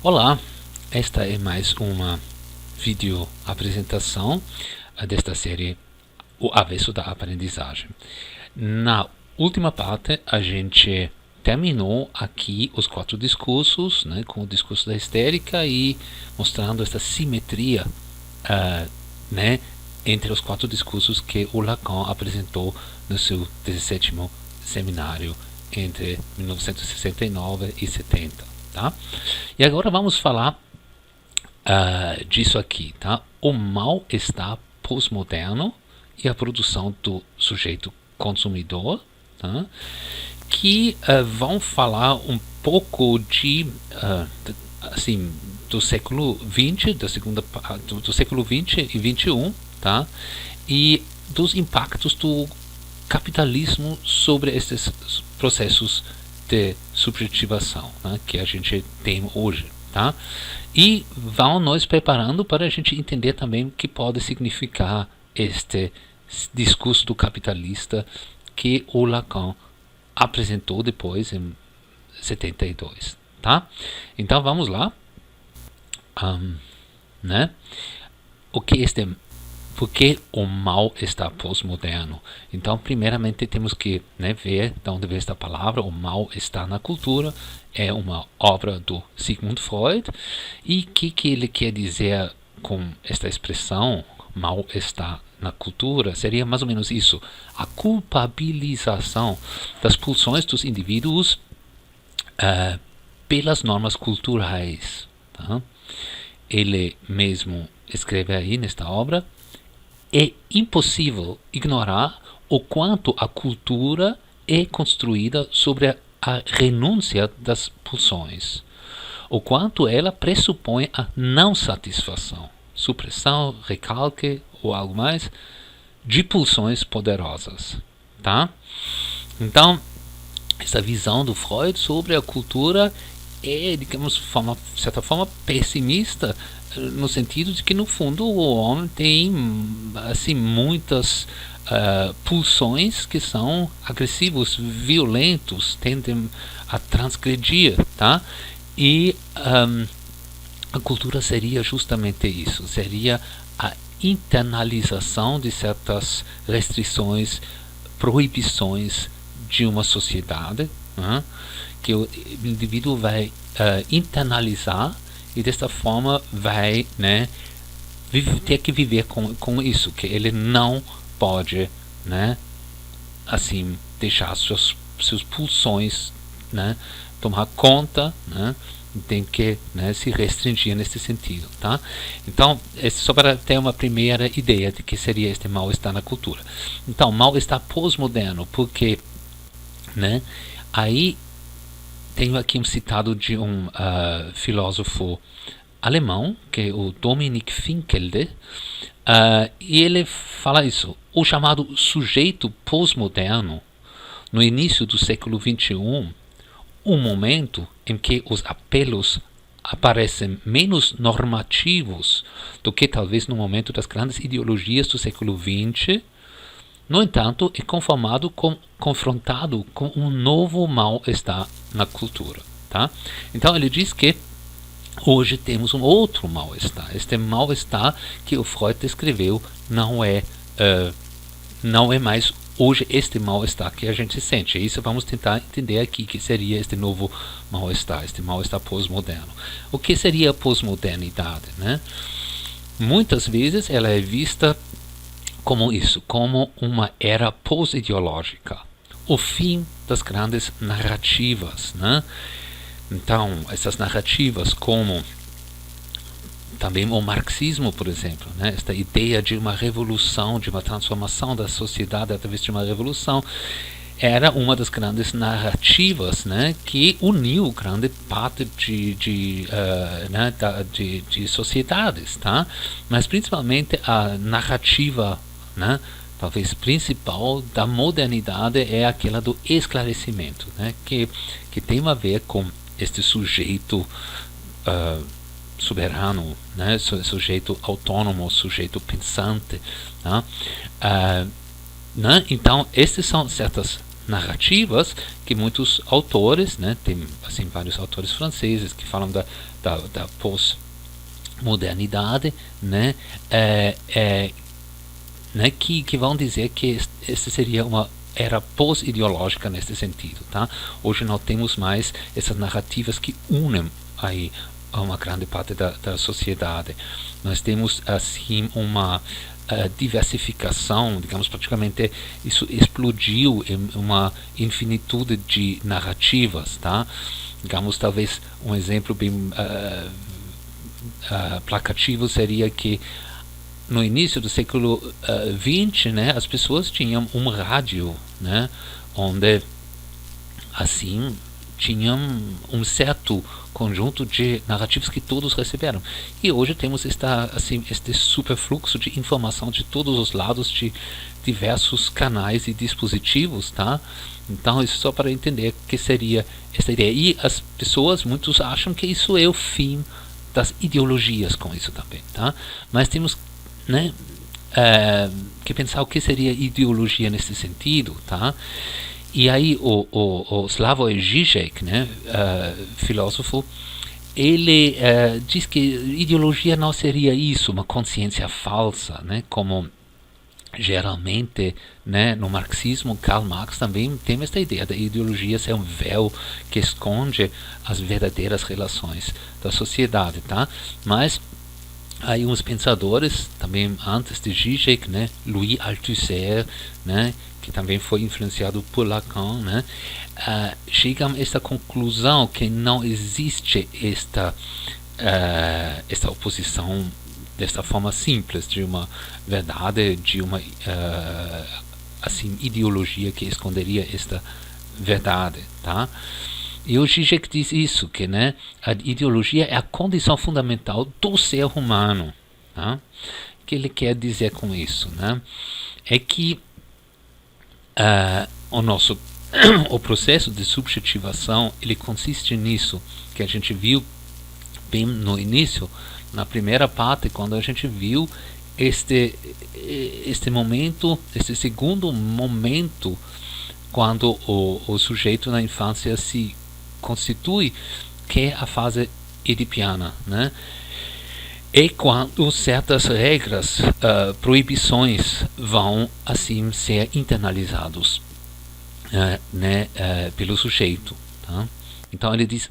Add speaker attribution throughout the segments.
Speaker 1: Olá, esta é mais uma vídeo apresentação desta série O Avesso da Aprendizagem. Na última parte a gente terminou aqui os 4 discursos, né, com o discurso da histérica e mostrando essa simetria né, entre os 4 discursos que o Lacan apresentou no seu 17º seminário entre 1969 e 70. Tá? E agora vamos falar disso aqui, tá? O mal-estar pós-moderno e a produção do sujeito consumidor, tá? Que vão falar um pouco de assim, do século XX, do século XX e XXI, tá? E dos impactos do capitalismo sobre esses processos de subjetivação, né, que a gente tem hoje, tá? E vão nos preparando para a gente entender também o que pode significar este discurso do capitalista que o Lacan apresentou depois em 72, tá? Então vamos lá, né? Por que o mal está pós-moderno? Então, primeiramente, temos que ver de onde vem esta palavra. O mal está na cultura. É uma obra do Sigmund Freud. E o que ele quer dizer com esta expressão, mal está na cultura? Seria mais ou menos isso. A culpabilização das pulsões dos indivíduos pelas normas culturais. Tá? Ele mesmo escreve aí nesta obra: é impossível ignorar o quanto a cultura é construída sobre a renúncia das pulsões, o quanto ela pressupõe a não satisfação, supressão, recalque ou algo mais de pulsões poderosas, tá? Então, essa visão do Freud sobre a cultura é, digamos, de certa forma pessimista, no sentido de que no fundo o homem tem assim muitas pulsões que são agressivos, violentos, tendem a transgredir, tá? E a cultura seria justamente isso, seria a internalização de certas restrições, proibições de uma sociedade, né? Que o indivíduo vai internalizar e desta forma vai ter que viver com isso, que ele não pode assim deixar suas pulsões tomar conta, tem que se restringir nesse sentido, tá? Então, só para ter uma primeira ideia de que seria este mal-estar na cultura. Então, mal-estar pós-moderno, porque aí tenho aqui um citado de um filósofo alemão, que é o Dominik Finkelde, e ele fala isso: o chamado sujeito pós-moderno, no início do século XXI, um momento em que os apelos aparecem menos normativos do que talvez no momento das grandes ideologias do século XX. No entanto, é confrontado com um novo mal-estar na cultura. Tá? Então ele diz que hoje temos um outro mal-estar. Este mal-estar que o Freud descreveu não é mais hoje este mal-estar que a gente sente. Isso vamos tentar entender aqui, que seria este novo mal-estar, este mal-estar pós-moderno. O que seria a pós-modernidade? Muitas vezes ela é vista como isso, como uma era pós-ideológica, o fim das grandes narrativas, Então, essas narrativas como também o marxismo, por exemplo, esta ideia de uma revolução, de uma transformação da sociedade através de uma revolução, era uma das grandes narrativas que uniu grande parte de sociedades, tá? Mas principalmente a narrativa talvez principal da modernidade é aquela do esclarecimento, que tem a ver com este sujeito soberano, sujeito autônomo, sujeito pensante. Então, estes são certas narrativas que muitos autores, né, tem assim vários autores franceses que falam da pós-modernidade, né, né, que vão dizer que essa seria uma era pós-ideológica nesse sentido, tá? Hoje não temos mais essas narrativas que unem aí a uma grande parte da sociedade. Nós temos assim uma diversificação, digamos, praticamente isso explodiu em uma infinitude de narrativas, tá? Digamos, talvez um exemplo bem placativo seria que no início do século XX, né, as pessoas tinham um rádio, né, onde assim tinham um certo conjunto de narrativas que todos receberam. E hoje temos este superfluxo de informação de todos os lados, de diversos canais e dispositivos, tá? Então, isso só para entender que seria essa ideia. E as pessoas, muitos acham que isso é o fim das ideologias com isso também, tá? Mas temos, né, que pensar o que seria ideologia nesse sentido, tá? E aí o Slavoj Žižek, né, filósofo, ele diz que ideologia não seria isso, uma consciência falsa, né, como geralmente, né, no marxismo, Karl Marx também tem esta ideia da ideologia ser um véu que esconde as verdadeiras relações da sociedade, tá? Mas aí uns pensadores, também antes de Žižek, né, Louis Althusser, né, que também foi influenciado por Lacan, né, chegam a esta conclusão que não existe esta oposição desta forma simples, de uma verdade, de uma assim, ideologia que esconderia esta verdade, tá? E o Žižek diz isso, que, né, a ideologia é a condição fundamental do ser humano, tá? O que ele quer dizer com isso, né? É que o processo de subjetivação, ele consiste nisso, que a gente viu bem no início, na primeira parte, quando a gente viu este momento, este segundo momento, quando o sujeito na infância se constitui, que é a fase edipiana, né? E quando certas regras, proibições vão assim ser internalizados, né, pelo sujeito, tá? Então ele diz,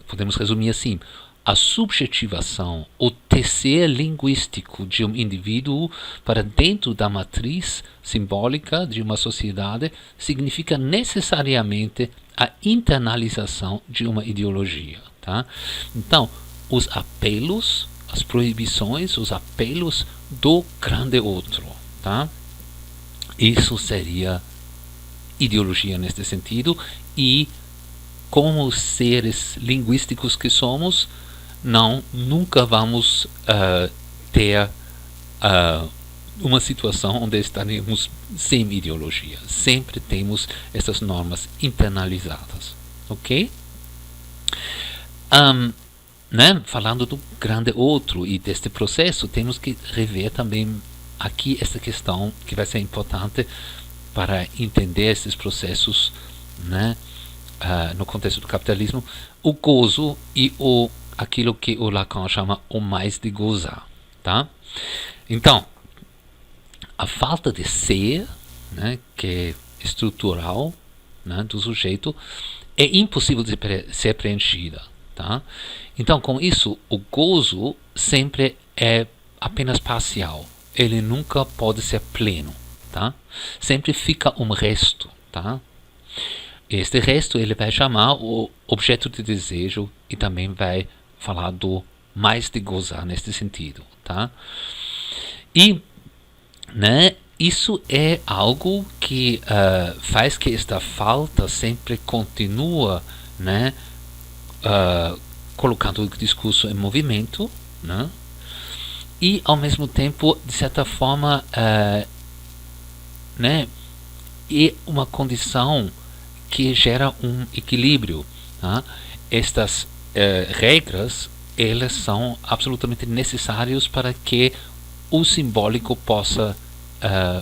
Speaker 1: podemos resumir assim: a subjetivação, o tecer linguístico de um indivíduo para dentro da matriz simbólica de uma sociedade significa necessariamente a internalização de uma ideologia, tá? Então, os apelos, as proibições, os apelos do grande outro, tá? Isso seria ideologia neste sentido, e como seres linguísticos que somos, nunca vamos ter uma situação onde estaremos sem ideologia. Sempre temos essas normas internalizadas, ok? Né? Falando do grande outro e deste processo, temos que rever também aqui essa questão que vai ser importante para entender esses processos, né? No contexto do capitalismo, o gozo e aquilo que o Lacan chama o mais de gozar, tá? Então, a falta de ser, né, que é estrutural, né, do sujeito, é impossível de ser preenchida, tá? Então, com isso, o gozo sempre é apenas parcial. Ele nunca pode ser pleno, tá? Sempre fica um resto, tá? Este resto ele vai chamar o objeto de desejo e também vai falar do mais de gozar neste sentido, tá? E, né, isso é algo que faz que esta falta sempre continua, né, colocando o discurso em movimento, né, e ao mesmo tempo, de certa forma, né, é uma condição que gera um equilíbrio, tá? Estas regras, elas são absolutamente necessárias para que o simbólico possa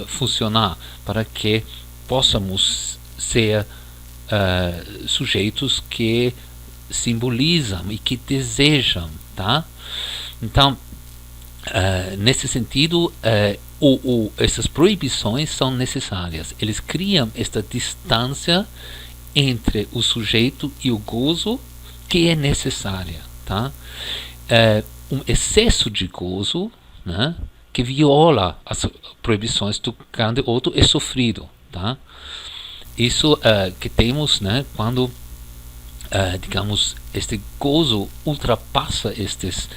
Speaker 1: funcionar, para que possamos ser sujeitos que simbolizam e que desejam, tá? Então, nesse sentido, essas proibições são necessárias. Eles criam esta distância entre o sujeito e o gozo que é necessária, tá? Um excesso de gozo, né, que viola as proibições do grande outro é sofrido, tá? Isso que temos, né, quando digamos, este gozo ultrapassa estas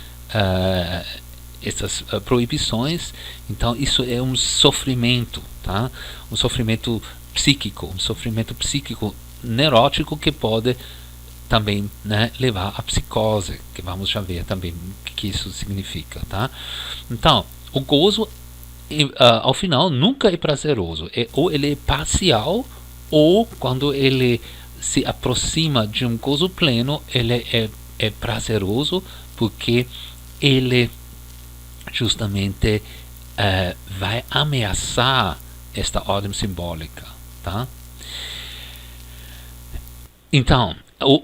Speaker 1: proibições, então isso é um sofrimento, tá? Um sofrimento psíquico neurótico que pode também, né, levar à psicose, que vamos já ver também o que isso significa, tá? Então, o gozo ao final nunca é prazeroso, ou ele é parcial, ou quando ele se aproxima de um gozo pleno, ele é prazeroso, porque ele justamente vai ameaçar esta ordem simbólica, tá? Então,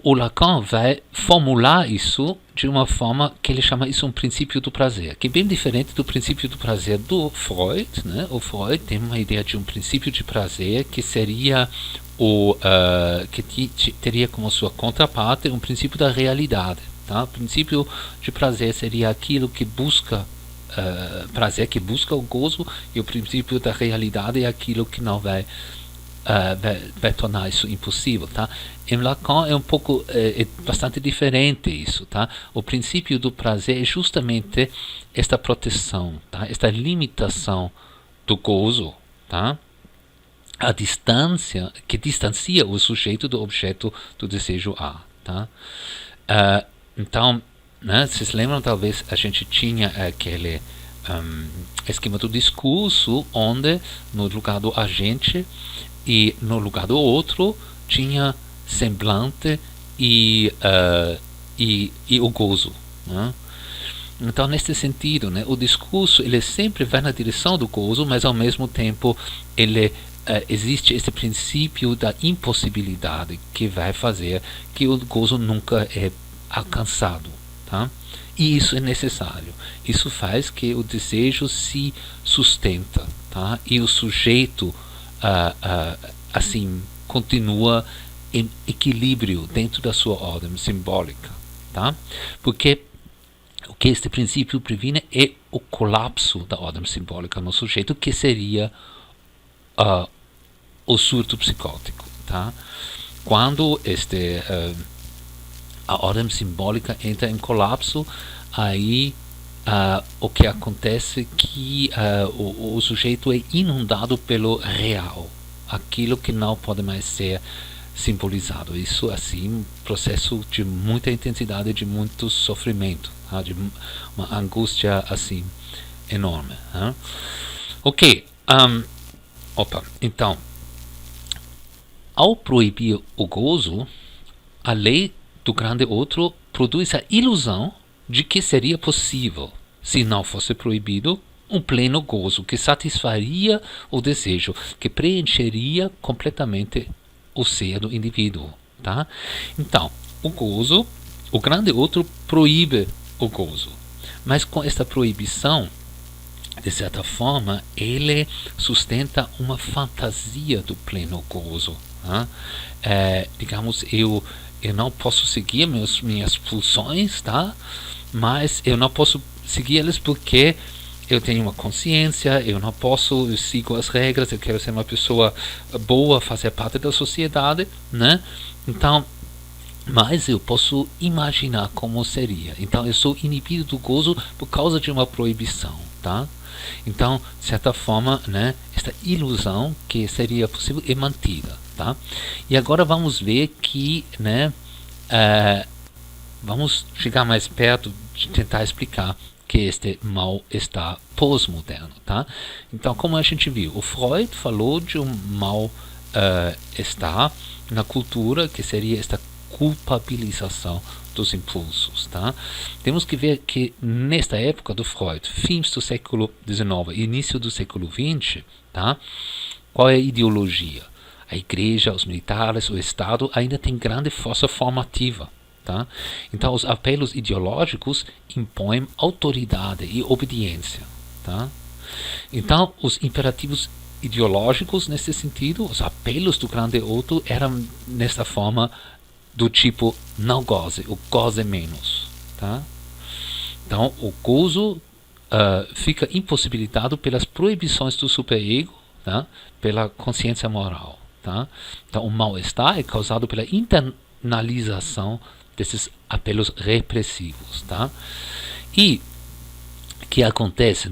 Speaker 1: o Lacan vai formular isso de uma forma que ele chama isso um princípio do prazer, que é bem diferente do princípio do prazer do Freud, né? O Freud tem uma ideia de um princípio de prazer que seria que teria como sua contraparte um princípio da realidade, tá? O princípio de prazer seria aquilo que busca prazer, que busca o gozo, e o princípio da realidade é aquilo que não vai tornar isso impossível, tá? Em Lacan é um pouco, é bastante diferente isso, tá? O princípio do prazer é justamente esta proteção, tá? Esta limitação do gozo, tá? A distância que distancia o sujeito do objeto do desejo A, tá? Então, né, vocês lembram, talvez a gente tinha aquele esquema do discurso, onde no lugar do agente e no lugar do outro tinha semblante e o gozo, né? Então, nesse sentido, né, o discurso ele sempre vai na direção do gozo, mas ao mesmo tempo ele existe esse princípio da impossibilidade que vai fazer que o gozo nunca é alcançado, tá? E isso é necessário. Isso faz que o desejo se sustenta, tá? E o sujeito assim continua em equilíbrio dentro da sua ordem simbólica, tá? Porque o que este princípio previne é o colapso da ordem simbólica no sujeito, que seria o surto psicótico, tá? Quando a ordem simbólica entra em colapso, aí o que acontece é que o sujeito é inundado pelo real, aquilo que não pode mais ser simbolizado. Isso, assim, um processo de muita intensidade, de muito sofrimento, tá? De uma angústia, assim, enorme, tá? Ok, então, ao proibir o gozo, a lei do grande outro produz a ilusão de que seria possível, se não fosse proibido, um pleno gozo que satisfaria o desejo, que preencheria completamente o ser do indivíduo, tá? Então, o gozo, o grande outro proíbe o gozo, mas com esta proibição, de certa forma, ele sustenta uma fantasia do pleno gozo, tá? Digamos, eu não posso seguir minhas pulsões, tá? Mas eu não posso seguir elas porque eu tenho uma consciência, eu sigo as regras, eu quero ser uma pessoa boa, fazer parte da sociedade, né? Então, mas eu posso imaginar como seria. Então, eu sou inibido do gozo por causa de uma proibição, tá? Então, de certa forma, né, esta ilusão que seria possível é mantida, tá? E agora vamos ver que, né, vamos chegar mais perto de tentar explicar que este mal-estar pós-moderno, tá? Então, como a gente viu, o Freud falou de um mal-estar na cultura, que seria esta culpabilização dos impulsos, tá? Temos que ver que nesta época do Freud, fins do século XIX e início do século XX, tá? Qual é a ideologia? A igreja, os militares, o Estado ainda tem grande força formativa. Tá? Então, os apelos ideológicos impõem autoridade e obediência. Tá? Então, os imperativos ideológicos, nesse sentido, os apelos do grande outro eram nessa forma do tipo não goze, o goze menos. Tá? Então, o gozo fica impossibilitado pelas proibições do superego, tá? Pela consciência moral. Tá? Então, o mal-estar é causado pela internalização desses apelos repressivos. Tá? E o que acontece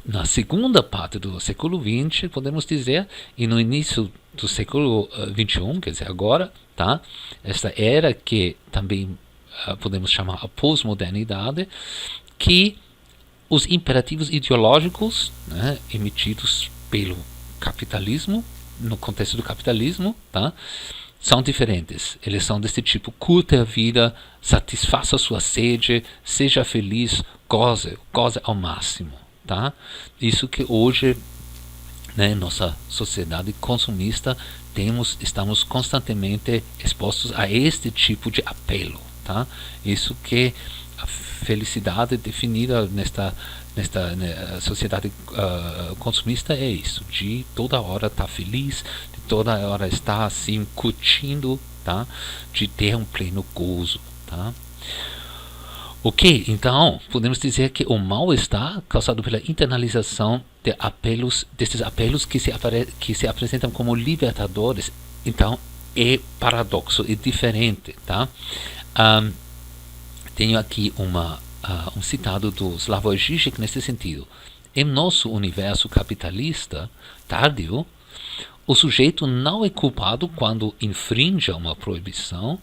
Speaker 1: na segunda parte do século XX, podemos dizer, e no início do século XXI, quer dizer, agora, tá? Esta era que também podemos chamar a pós-modernidade, que os imperativos ideológicos, né, emitidos pelo capitalismo, no contexto do capitalismo, tá, são diferentes. Eles são desse tipo: curta a vida, satisfaça sua sede, seja feliz, goze ao máximo. Tá? Isso que hoje, né, nossa sociedade consumista, estamos constantemente expostos a este tipo de apelo. Tá? Isso que a felicidade definida nesta sociedade consumista é isso, de toda hora estar feliz, de toda hora estar assim curtindo, tá? De ter um pleno gozo. Tá? Ok, então podemos dizer que o mal-estar causado pela internalização desses apelos que se apresentam como libertadores, então é paradoxo, é diferente. Tá? Tenho aqui um citado do Slavoj Žižek nesse sentido. Em nosso universo capitalista tardio, o sujeito não é culpado quando infringe uma proibição.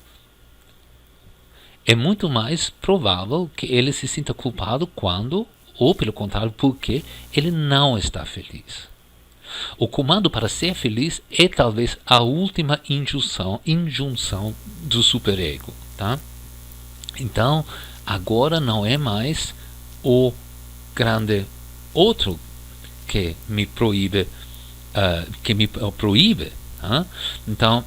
Speaker 1: É muito mais provável que ele se sinta culpado quando, ou pelo contrário, porque ele não está feliz. O comando para ser feliz é talvez a última injunção do superego. Tá? Então, agora não é mais o grande outro que me proíbe. Tá? Então,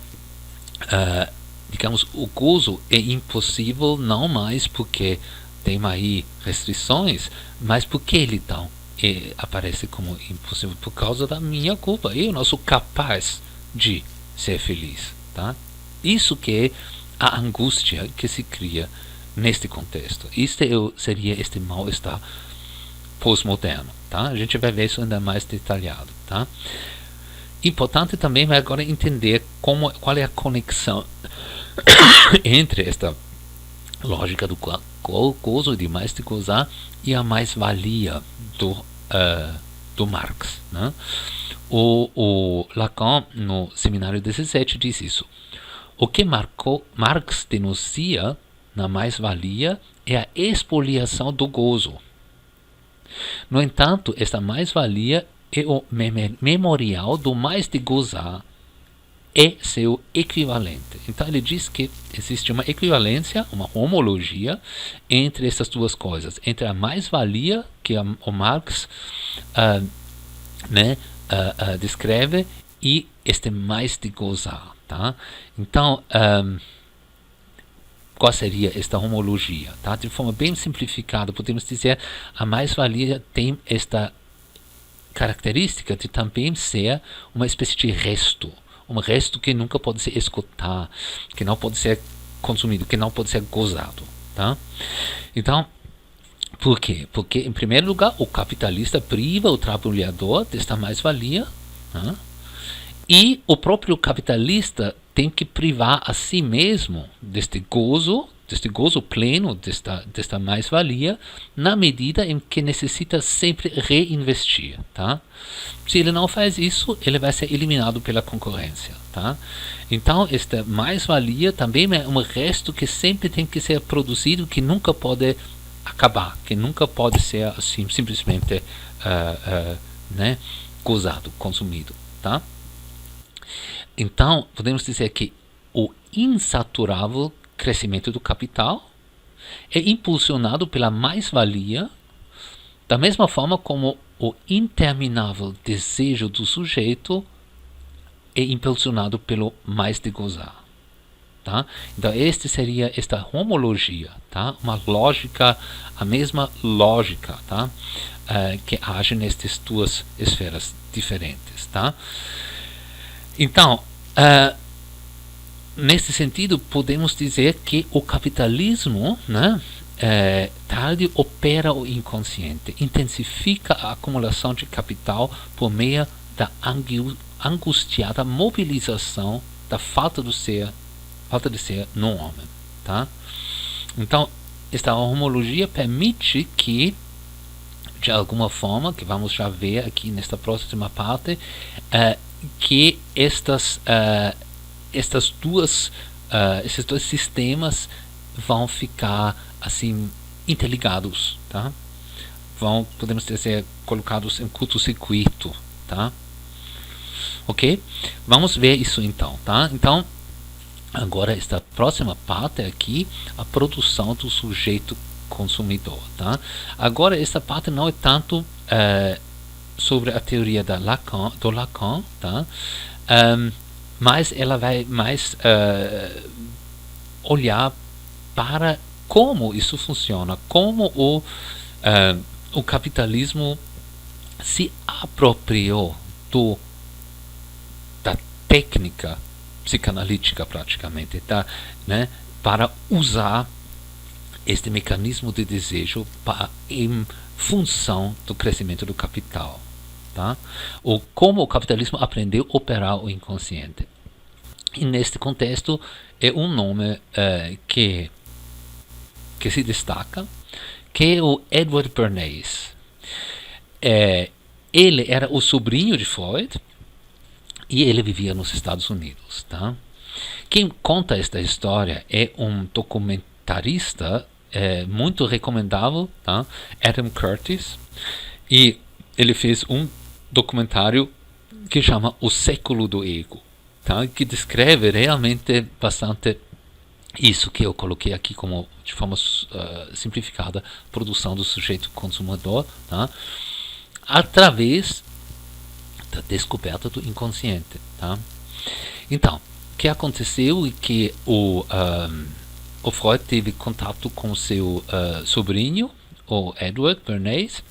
Speaker 1: digamos, o gozo é impossível não mais porque tem aí restrições, mas porque ele então aparece como impossível por causa da minha culpa. Eu não sou capaz de ser feliz. Tá? Isso que é a angústia que se cria neste contexto. Seria este mal-estar pós-moderno. Tá? A gente vai ver isso ainda mais detalhado. Tá? Importante também vai agora entender qual é a conexão entre esta lógica do gozo, de mais de gozar, e a mais-valia do Marx. Né? O Lacan, no Seminário 17, diz isso. O que Marx denuncia na mais-valia é a expoliação do gozo. No entanto, esta mais-valia é o memorial do mais de gozar, é seu equivalente. Então ele diz que existe uma equivalência, uma homologia entre essas duas coisas, entre a mais-valia que o Marx descreve e este mais de gozar. Tá? Então, qual seria esta homologia? Tá? De forma bem simplificada, podemos dizer, a mais-valia tem esta característica de também ser uma espécie de resto, um resto que nunca pode ser escutado, que não pode ser consumido, que não pode ser gozado. Tá? Então, por quê? Porque, em primeiro lugar, o capitalista priva o trabalhador desta mais-valia, tá? E o próprio capitalista tem que privar a si mesmo deste gozo pleno, desta mais-valia, na medida em que necessita sempre reinvestir. Tá? Se ele não faz isso, ele vai ser eliminado pela concorrência. Tá? Então, esta mais-valia também é um resto que sempre tem que ser produzido, que nunca pode acabar, que nunca pode ser assim, simplesmente gozado, consumido. Tá? Então, podemos dizer que o insaturável crescimento do capital é impulsionado pela mais-valia, da mesma forma como o interminável desejo do sujeito é impulsionado pelo mais de gozar. Tá? Então, seria esta homologia, tá? Uma lógica, a mesma lógica, tá? Que age nestas duas esferas diferentes. Tá? Então, nesse sentido, podemos dizer que o capitalismo, né, tarde opera o inconsciente, intensifica a acumulação de capital por meio da angustiada mobilização da falta de ser no homem. Tá? Então, esta homologia permite que, de alguma forma, que vamos já ver aqui nesta próxima parte, que esses dois sistemas vão ficar assim interligados, tá? Podemos dizer, colocados em curto-circuito, tá? Ok? Vamos ver isso então, tá? Então, agora esta próxima parte aqui, a produção do sujeito consumidor, tá? Agora esta parte não é tanto sobre a teoria do Lacan, tá? Mas ela vai mais olhar para como isso funciona, como o capitalismo se apropriou da técnica psicanalítica praticamente, tá? Né? Para usar este mecanismo de desejo em função do crescimento do capital. Tá? Ou como o capitalismo aprendeu a operar o inconsciente. E neste contexto é um nome que se destaca, que é o Edward Bernays. Ele era o sobrinho de Freud e ele vivia nos Estados Unidos. Tá? Quem conta esta história é um documentarista muito recomendável, tá? Adam Curtis, e ele fez um documentário que chama O Século do Ego, tá? Que descreve realmente bastante isso que eu coloquei aqui como, de forma simplificada, produção do sujeito consumidor, tá? Através da descoberta do inconsciente. Tá? Então, o que aconteceu é que o Freud teve contato com seu sobrinho, o Edward Bernays,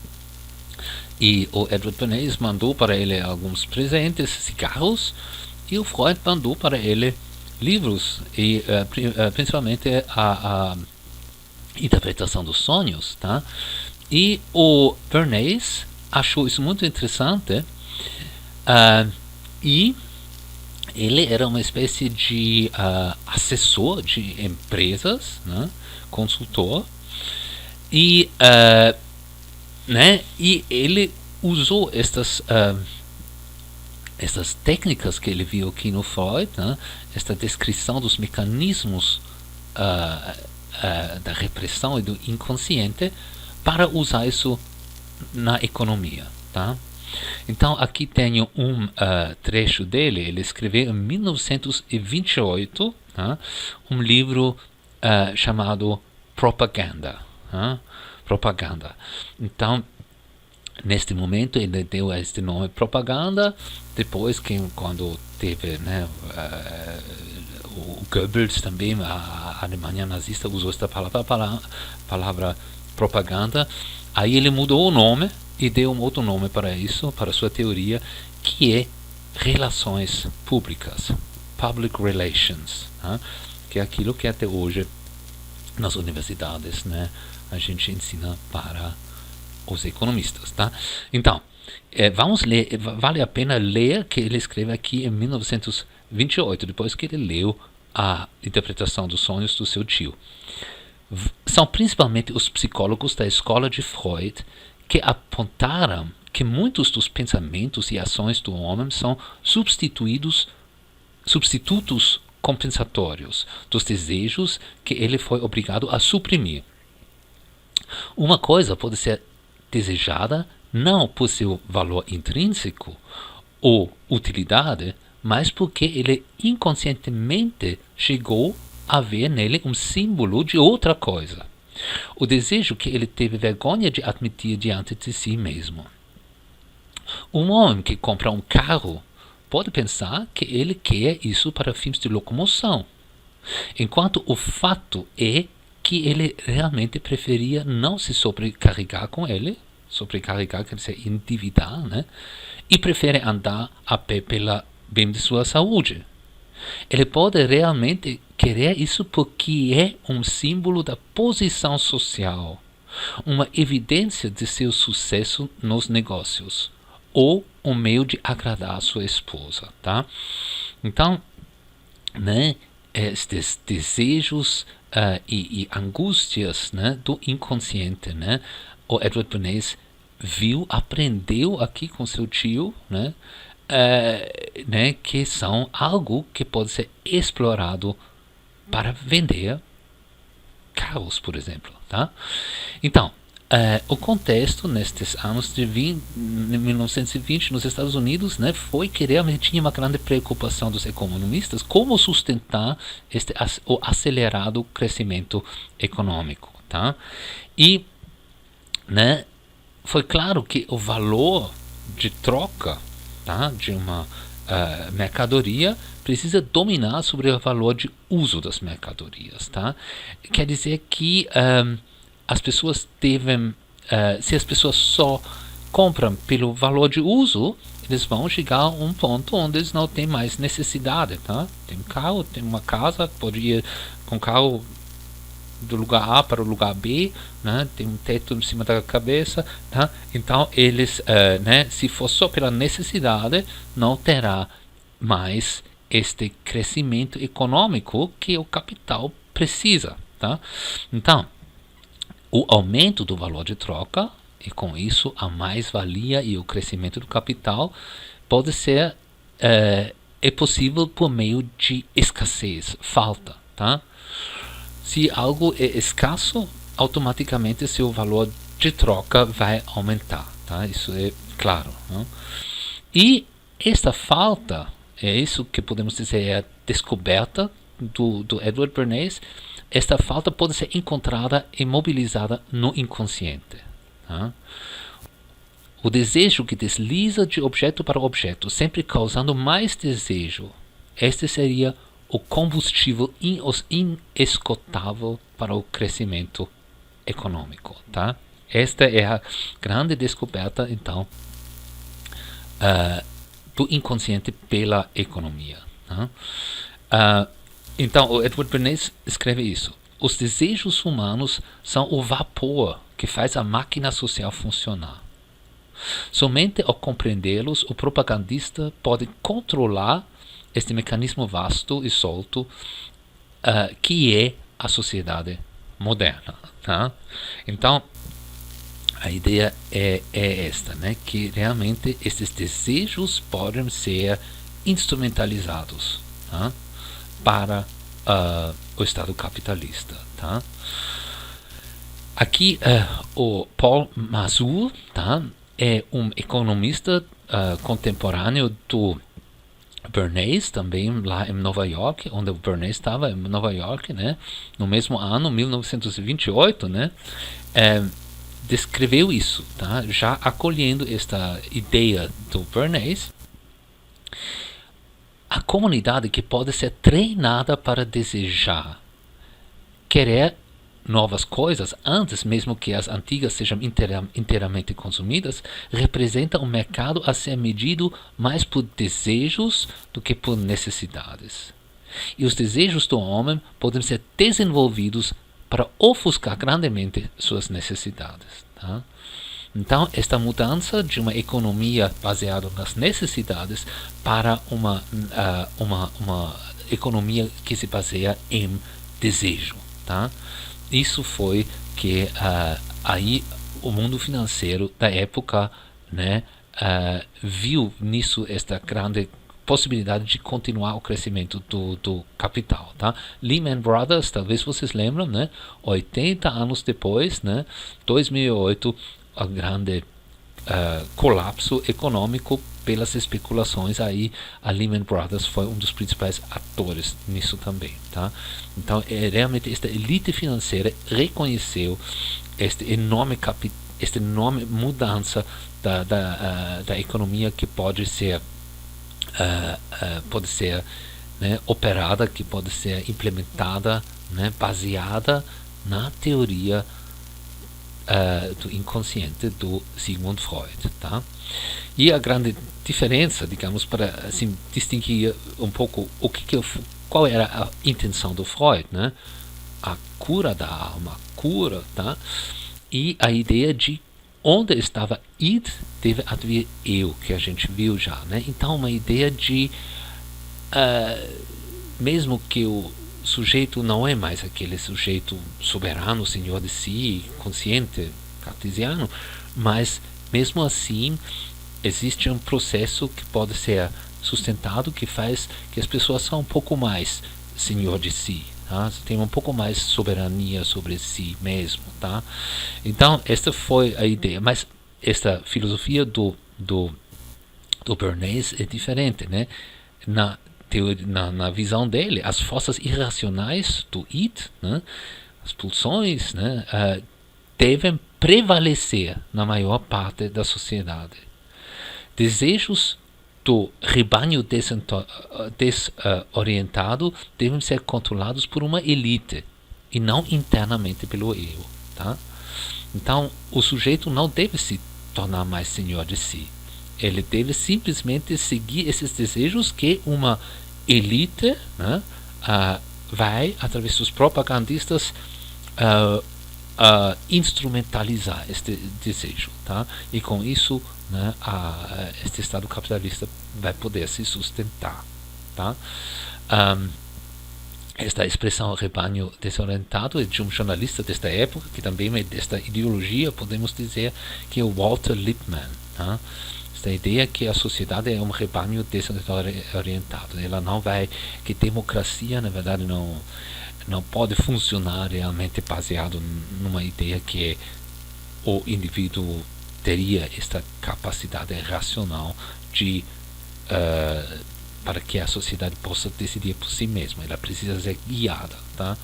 Speaker 1: e o Edward Bernays mandou para ele alguns presentes, cigarros, e o Freud mandou para ele livros, e principalmente a interpretação dos sonhos. Tá? E o Bernays achou isso muito interessante, e ele era uma espécie de assessor de empresas, né, consultor, e e ele usou estas técnicas que ele viu aqui no Freud, né, esta descrição dos mecanismos da repressão e do inconsciente, para usar isso na economia. Tá? Então, aqui tenho um trecho dele. Ele escreveu em 1928, tá? Um livro chamado Propaganda. Tá? Propaganda. Então, neste momento, ele deu este nome Propaganda. Depois, quando teve, né, o Goebbels também, a Alemanha nazista usou esta palavra propaganda. Aí ele mudou o nome e deu um outro nome para isso, para sua teoria, que é relações públicas, public relations, tá? Que é aquilo que até hoje nas universidades, né, a gente ensina para os economistas. Tá? Então, vamos ler, vale a pena ler que ele escreve aqui em 1928, depois que ele leu a interpretação dos sonhos do seu tio. São principalmente os psicólogos da escola de Freud que apontaram que muitos dos pensamentos e ações do homem são substitutos compensatórios dos desejos que ele foi obrigado a suprimir. Uma coisa pode ser desejada não por seu valor intrínseco ou utilidade, mas porque ele inconscientemente chegou a ver nele um símbolo de outra coisa. O desejo que ele teve vergonha de admitir diante de si mesmo. Um homem que compra um carro pode pensar que ele quer isso para fins de locomoção, enquanto o fato é que ele realmente preferia não se sobrecarregar com ele, sobrecarregar quer dizer endividar, né? E prefere andar a pé pela bem de sua saúde. Ele pode realmente querer isso porque é um símbolo da posição social, uma evidência de seu sucesso nos negócios, ou um meio de agradar sua esposa, tá? Então, né, estes desejos e angústias, né, do inconsciente, né, o Edward Bernays aprendeu aqui com seu tio, né, que são algo que pode ser explorado para vender carros, por exemplo, tá? Então, o contexto nestes anos de 1920 nos Estados Unidos, né, foi que realmente tinha uma grande preocupação dos economistas como sustentar o acelerado crescimento econômico, tá? E, né, foi claro que o valor de troca, tá, de uma mercadoria precisa dominar sobre o valor de uso das mercadorias, tá? Quer dizer que as pessoas devem, se as pessoas só compram pelo valor de uso, eles vão chegar a um ponto onde eles não têm mais necessidade, tá? Tem um carro, tem uma casa, pode ir com o carro do lugar A para o lugar B, né? Tem um teto em cima da cabeça, tá? Então eles, né, se for só pela necessidade, não terá mais este crescimento econômico que o capital precisa, tá? Então, o aumento do valor de troca e com isso a mais-valia e o crescimento do capital pode ser é possível por meio de escassez, falta, tá? Se algo é escasso, automaticamente seu valor de troca vai aumentar, tá? Isso é claro, né? E esta falta, é isso que podemos dizer é a descoberta do Edward Bernays. Esta falta pode ser encontrada e mobilizada no inconsciente, tá? O desejo que desliza de objeto para objeto, sempre causando mais desejo. Este seria o combustível inesgotável para o crescimento econômico, tá? Esta é a grande descoberta, então, do inconsciente pela economia, tá? Então, o Edward Bernays escreve isso. Os desejos humanos são o vapor que faz a máquina social funcionar. Somente ao compreendê-los, o propagandista pode controlar este mecanismo vasto e solto que é a sociedade moderna, tá? Então, a ideia é esta, né? Que realmente esses desejos podem ser instrumentalizados, tá? Para o Estado capitalista, tá? Aqui o Paul Mazur, tá? É um economista contemporâneo do Bernays, também lá em Nova York, onde o Bernays estava em Nova York, né? No mesmo ano, 1928, né? Descreveu isso, tá? Já acolhendo esta ideia do Bernays. A comunidade que pode ser treinada para desejar, querer novas coisas antes mesmo que as antigas sejam inteiramente consumidas, representa um mercado a ser medido mais por desejos do que por necessidades. E os desejos do homem podem ser desenvolvidos para ofuscar grandemente suas necessidades, tá? Então, esta mudança de uma economia baseada nas necessidades para uma economia que se baseia em desejo, tá? Isso foi que aí o mundo financeiro da época, né, viu nisso esta grande possibilidade de continuar o crescimento do capital, tá? Lehman Brothers, talvez vocês lembram, né? 80 anos depois, né, 2008, o grande colapso econômico pelas especulações, aí a Lehman Brothers foi um dos principais atores nisso também, tá? Então, realmente esta elite financeira reconheceu esta enorme mudança da economia que pode ser pode ser, né, operada, que pode ser implementada, né, baseada na teoria do inconsciente do Sigmund Freud, tá? E a grande diferença, digamos, para assim distinguir um pouco qual era a intenção do Freud, né? A cura da alma, a cura, tá? E a ideia de onde estava id deve haver eu, que a gente viu já, né? Então uma ideia de mesmo que o sujeito não é mais aquele sujeito soberano, senhor de si, consciente, cartesiano, mas mesmo assim existe um processo que pode ser sustentado, que faz que as pessoas são um pouco mais senhor de si, tá? Tem um pouco mais soberania sobre si mesmo, tá? Então esta foi a ideia, mas esta filosofia do Bernays é diferente, né? Na visão dele, as forças irracionais do id, né, as pulsões, né, devem prevalecer na maior parte da sociedade. Desejos do rebanho desorientado devem ser controlados por uma elite e não internamente pelo eu, tá? Então, o sujeito não deve se tornar mais senhor de si. Ele deve simplesmente seguir esses desejos que uma elite, né, vai, através dos propagandistas, instrumentalizar este desejo, tá? E com isso, né, este Estado capitalista vai poder se sustentar, tá? Esta expressão rebanho desorientado é de um jornalista desta época, que também é desta ideologia, podemos dizer que é o Walter Lippmann, tá? Esta ideia que a sociedade é um rebanho desorientado, ela não vai, que democracia na verdade não pode funcionar realmente baseado numa ideia que o indivíduo teria esta capacidade racional de para que a sociedade possa decidir por si mesma, ela precisa ser guiada, tá?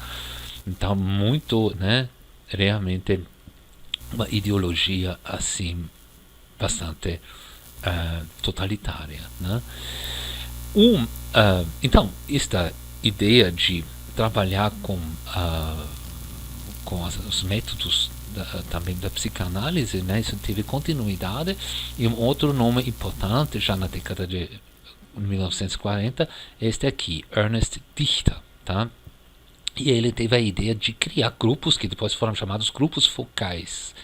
Speaker 1: Então muito, né, realmente uma ideologia assim bastante totalitária, né? Então esta ideia de trabalhar com os métodos também da psicanálise, né, isso teve continuidade, e um outro nome importante já na década de 1940 é este aqui, Ernest Dichter, tá? E ele teve a ideia de criar grupos que depois foram chamados grupos focais,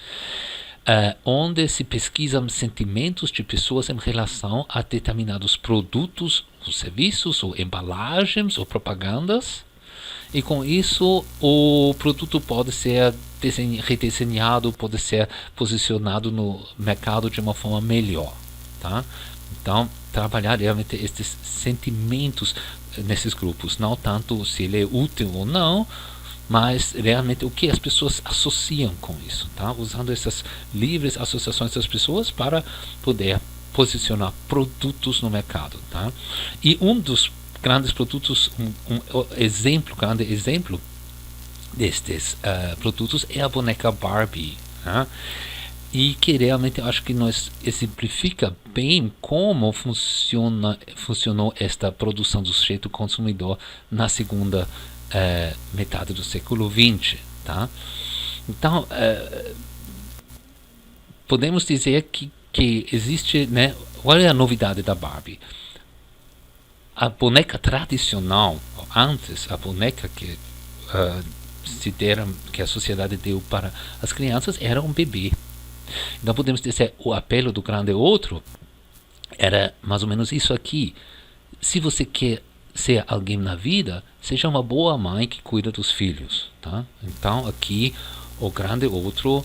Speaker 1: onde se pesquisam sentimentos de pessoas em relação a determinados produtos, ou serviços, ou embalagens, ou propagandas, e com isso o produto pode ser redesenhado, pode ser posicionado no mercado de uma forma melhor, tá? Então, trabalhar realmente estes sentimentos nesses grupos, não tanto se ele é útil ou não, mas realmente o que as pessoas associam com isso, tá? Usando essas livres associações das pessoas para poder posicionar produtos no mercado, tá? E um dos grandes produtos, grande exemplo destes produtos é a boneca Barbie, tá? E que realmente acho que nos exemplifica bem como funcionou esta produção do sujeito consumidor na segunda metade do século XX, tá? Então podemos dizer que existe, né? Qual é a novidade da Barbie? A boneca tradicional, antes a boneca que que a sociedade deu para as crianças era um bebê. Então podemos dizer, o apelo do grande outro era mais ou menos isso aqui: se você quer ser alguém na vida, seja uma boa mãe que cuida dos filhos, tá? Então aqui o grande outro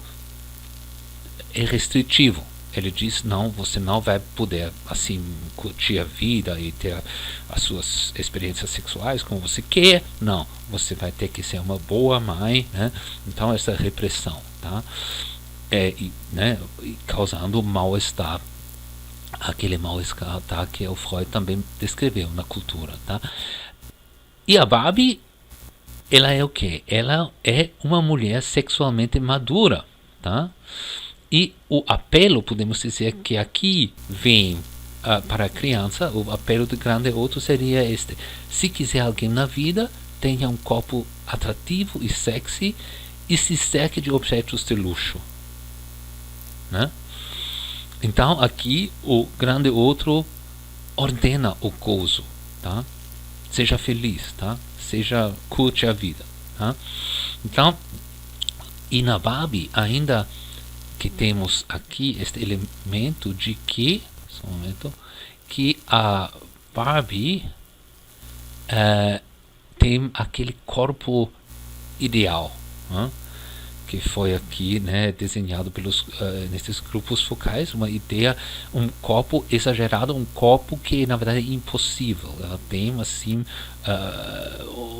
Speaker 1: é restritivo. Ele diz, não, você não vai poder assim curtir a vida e ter as suas experiências sexuais como você quer, não, você vai ter que ser uma boa mãe, né? Então essa repressão, tá? Né, causando mal-estar, aquele mal-estar, tá, que o Freud também descreveu na cultura, tá? E a Barbie, ela é o quê? Ela é uma mulher sexualmente madura, tá? E o apelo, podemos dizer que aqui vem para a criança, o apelo do grande outro seria este: se quiser alguém na vida, tenha um corpo atrativo e sexy e se cerque de objetos de luxo, né? Então aqui o grande outro ordena o gozo, tá? Seja feliz, tá? Curte a vida, tá? Então, e na Barbie ainda que temos aqui este elemento de que, só um momento, que a Barbie tem aquele corpo ideal, né? Que foi aqui, né, desenhado nesses grupos focais, uma ideia, um corpo exagerado, um corpo que na verdade é impossível. Ela tem assim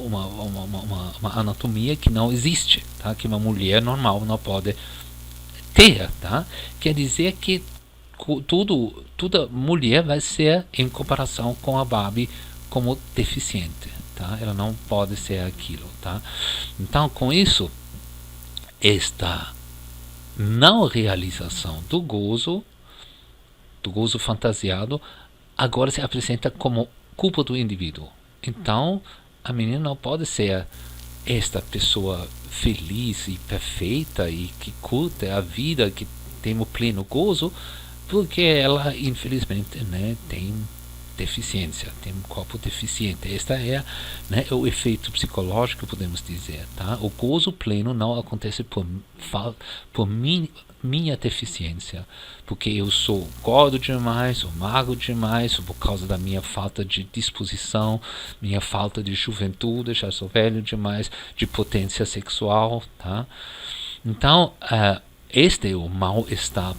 Speaker 1: uma anatomia que não existe, tá? Que uma mulher normal não pode ter, tá? Quer dizer que toda mulher vai ser, em comparação com a Barbie, como deficiente, tá? Ela não pode ser aquilo, tá? Então, com isso, esta não realização do gozo fantasiado, agora se apresenta como culpa do indivíduo. Então, a menina não pode ser esta pessoa feliz e perfeita e que curte a vida, que tem o pleno gozo, porque ela, infelizmente, né, tem deficiência, tem um corpo deficiente. Este é, né, o efeito psicológico, podemos dizer, tá? O gozo pleno não acontece por minha deficiência, porque eu sou gordo demais, ou magro demais, ou por causa da minha falta de disposição, minha falta de juventude, já sou velho demais, de potência sexual, tá? Então, este é o mal-estar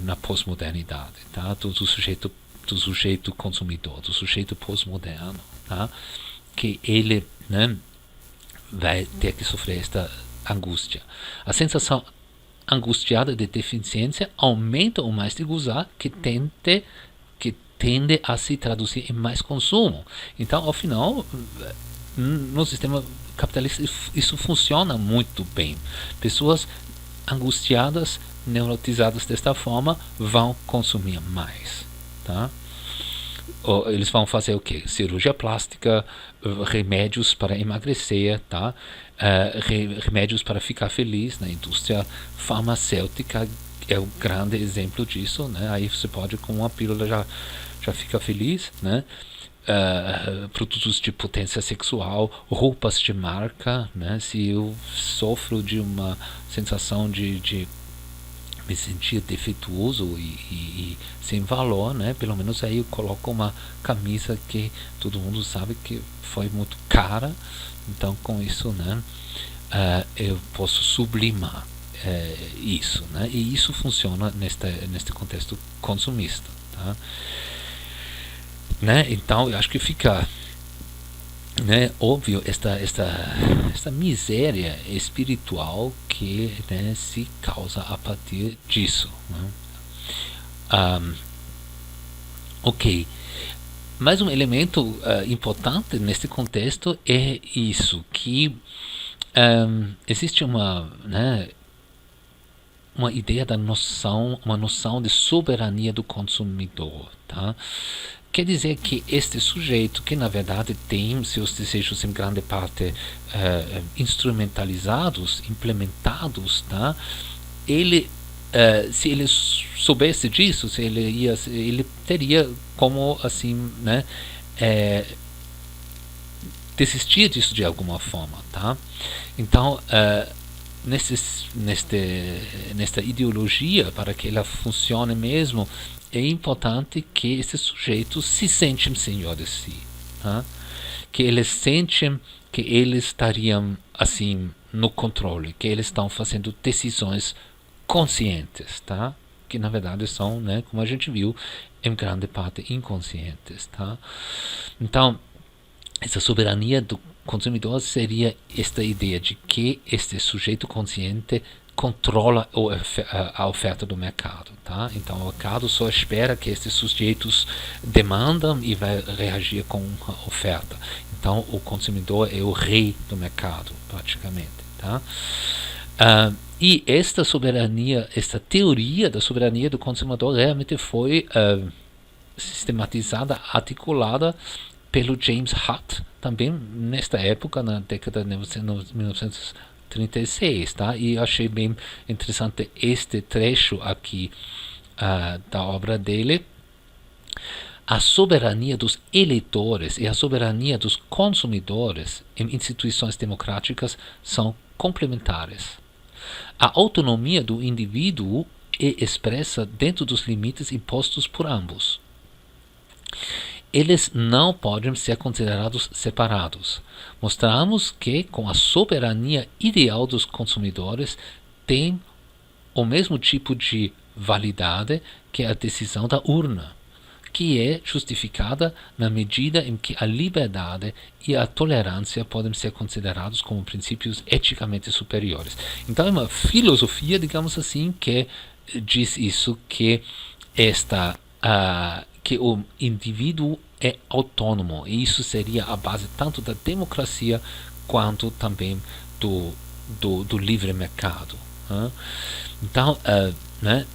Speaker 1: na pós-modernidade, tá? Do sujeito consumidor, do sujeito pós-moderno, tá? Que ele, né, vai ter que sofrer esta angústia. A sensação angustiada de deficiência aumenta o mais de gozar, que tende a se traduzir em mais consumo. Então, ao final, no sistema capitalista, isso funciona muito bem. Pessoas angustiadas, neurotizadas desta forma, vão consumir mais, tá? Eles vão fazer o quê? Cirurgia plástica, remédios para emagrecer, tá? Remédios para ficar feliz. Na indústria farmacêutica é um grande exemplo disso, né? Aí você pode, com uma pílula, já fica feliz, né? Produtos de potência sexual, roupas de marca, né? Se eu sofro de uma sensação de me sentir defeituoso e sem valor, né? Pelo menos aí eu coloco uma camisa que todo mundo sabe que foi muito cara, então com isso, né, eu posso sublimar isso, né? E isso funciona neste contexto consumista, tá? Né? Então eu acho que fica, né, óbvio esta miséria espiritual que, né, se causa a partir disso, né? Ok, mais um elemento importante neste contexto é isso, que existe uma ideia uma noção de soberania do consumidor, tá? Quer dizer que este sujeito, que na verdade tem seus desejos em grande parte instrumentalizados, implementados, tá? Ele, se ele soubesse disso, ele teria como, assim, né, desistir disso de alguma forma, tá? Então, nesta ideologia, para que ela funcione mesmo, é importante que esses sujeitos se sentem senhor de si, tá? Que eles sentem que eles estariam, assim, no controle, que eles estão fazendo decisões conscientes, tá? Que na verdade são, né, como a gente viu, em grande parte inconscientes, tá? Então, essa soberania do consumidor seria esta ideia de que este sujeito consciente controla a oferta do mercado, tá? Então o mercado só espera que esses sujeitos demandam e vai reagir com a oferta. Então o consumidor é o rei do mercado, praticamente, tá? E esta soberania, esta teoria da soberania do consumidor realmente foi sistematizada, articulada pelo James Hutt, também nesta época, na década de 1936, tá? E eu achei bem interessante este trecho aqui da obra dele. A soberania dos eleitores e a soberania dos consumidores em instituições democráticas são complementares. A autonomia do indivíduo é expressa dentro dos limites impostos por ambos. Eles não podem ser considerados separados. Mostramos que, com a soberania ideal dos consumidores, tem o mesmo tipo de validade que a decisão da urna, que é justificada na medida em que a liberdade e a tolerância podem ser considerados como princípios eticamente superiores. Então é uma filosofia, digamos assim, que diz isso, que que o indivíduo é autônomo, e isso seria a base tanto da democracia quanto também do livre mercado. Então, né,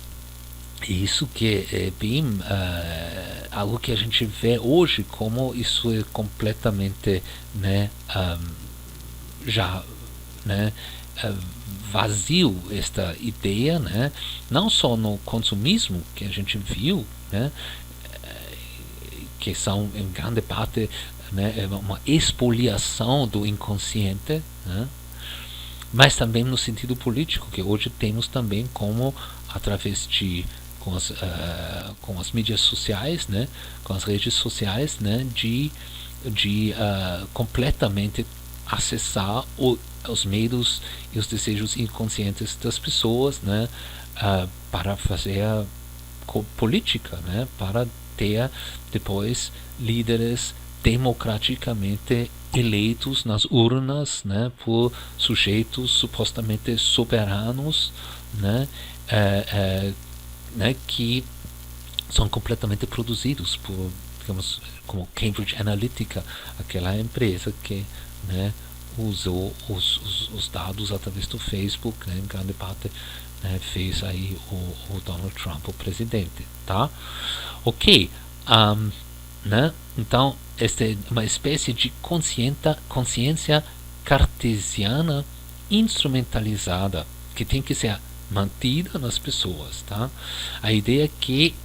Speaker 1: isso que é bem algo que a gente vê hoje, como isso é completamente, né, já, né, vazio, esta ideia, né, não só no consumismo que a gente viu, né, que são em grande parte, né, uma expoliação do inconsciente, né, mas também no sentido político, que hoje temos também como, através de com as mídias sociais, né, com as redes sociais, né, de completamente acessar os medos e os desejos inconscientes das pessoas, né, para fazer política, né, para ter depois líderes democraticamente eleitos nas urnas, né, por sujeitos supostamente soberanos, né, né, que são completamente produzidos por, digamos, como Cambridge Analytica, aquela empresa que, né, usou os dados através do Facebook, né, em grande parte, né, fez aí o Donald Trump o presidente, tá? Ok, né? Então esta é uma espécie de consciência cartesiana instrumentalizada que tem que ser mantida nas pessoas, tá? A ideia é que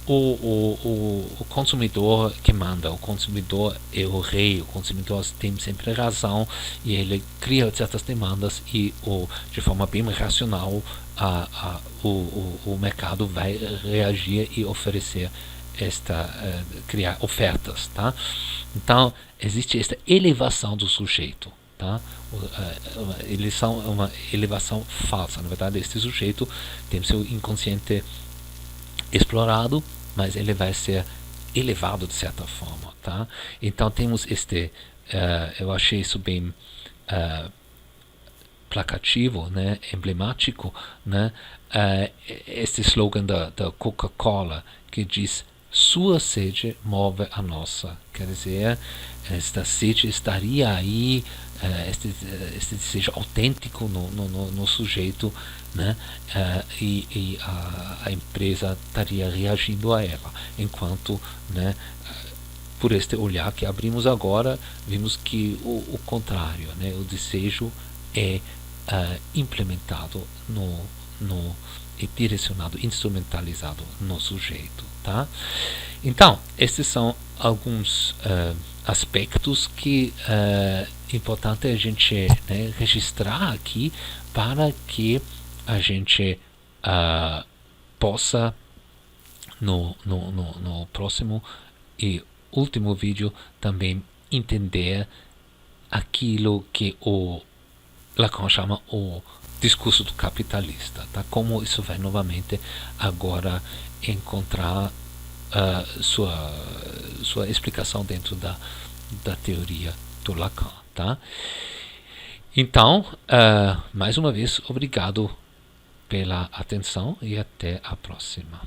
Speaker 1: o consumidor que manda, o consumidor é o rei, o consumidor tem sempre razão e ele cria certas demandas e de forma bem racional o mercado vai reagir e oferecer criar ofertas, tá? Então existe esta elevação do sujeito, tá? Uma elevação falsa. Na verdade, este sujeito tem seu inconsciente explorado, mas ele vai ser elevado de certa forma, tá? Então temos eu achei isso bem placativo, né, emblemático, né, este slogan da Coca-Cola que diz: sua sede move a nossa. Quer dizer, esta sede estaria aí, este desejo autêntico no sujeito, né, e a empresa estaria reagindo a ela, enquanto, né, por este olhar que abrimos agora, vimos que o contrário, né, o desejo é implementado é direcionado, instrumentalizado no sujeito, tá? Então, estes são alguns aspectos que é importante a gente, né, registrar aqui para que a gente possa no próximo e último vídeo também entender aquilo que o Lacan chama o discurso do capitalista, tá? Como isso vai novamente agora encontrar sua explicação dentro da teoria do Lacan, tá? Então, mais uma vez, obrigado pela atenção e até a próxima.